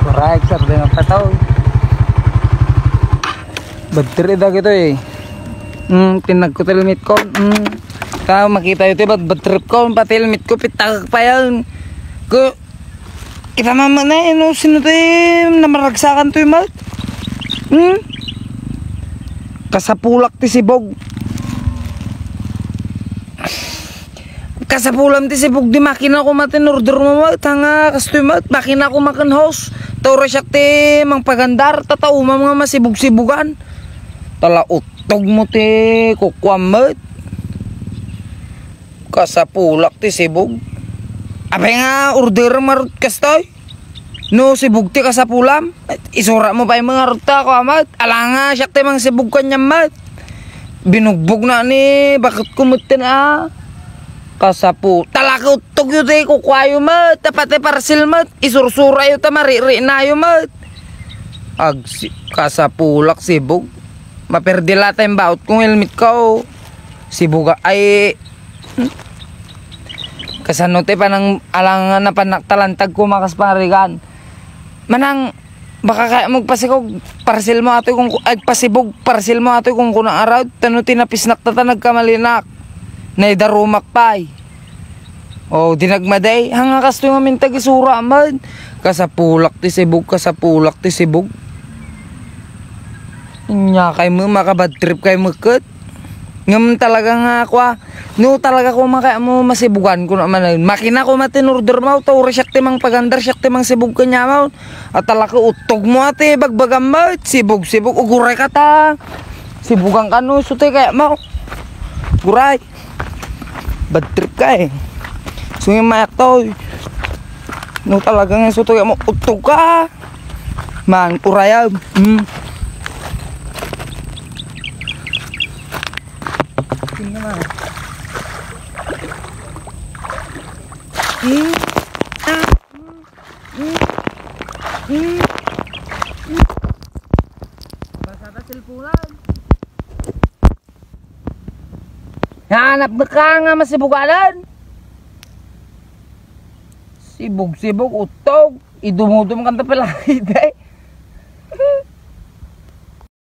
Correct, sir. Dengan pataw. Badri dah gitu eh. Tinag ko tilmit ko. Kaya makita yun ba't trip ko. Patilmit ko, pitag pa yan. Kita naman na yun. Sino tayo namaragsakan to yung mat? Kasapulak ti sibog. Kasapulam ti sibog di makina ko matin order mo mat. Hanga kastoy mat. Makina ko makan house. Taura siya ti mang pagandar. Tatao mga masibog-sibugan. Tala utog mo ti kukwam mat. Kasapulak ti sibog. Abay nga order marut kastoy. No sibog ti kasapulam. Isura mo pa yung mga ruta ko amat. Alanga siya ti mga sibog kanya mat. Binugbog na ni. Bakit kumutin Kasapu. Talaka utog yun ti kukwayo mat. Tapate parcel mat. Isursura yun ta mariri na yun mat. Kasapulak sibog. Maperdila tayong baot kung helmet ko. Sibuga ay kasano te pa nang alangan na panaktalantag ko makasparigan. Manang baka kaya magpasikog parcel mo ato kung ay pasibog parcel mo ato kung kunang araw tano tinapis nakta nagkamalinak. Naidarumak pay. O dinagmaday hanga kasto yung amintag isura man. Kasapulak ti sibog, kasapulak ti sibog. Nya kay mo makabad trip kay meket. Ngam talaga nga ako no talaga ko maka mo masibugan ko naman. Makina ko matin order mo to resyak ti mang pagandar syak ti mang sibog kanya mo. At talaga utog mo ate bagbagam mo sibog uguray ka ta. Sibugan ka no sute kaya mo. Guray. Bad trip ka eh. Sungi mayak to. No talaga nga sute kaya mo utog ka. Man uraya. Basta silpulan. Hanap na ka nga masibugalan. Sibog utog. Idumudum kanta pala.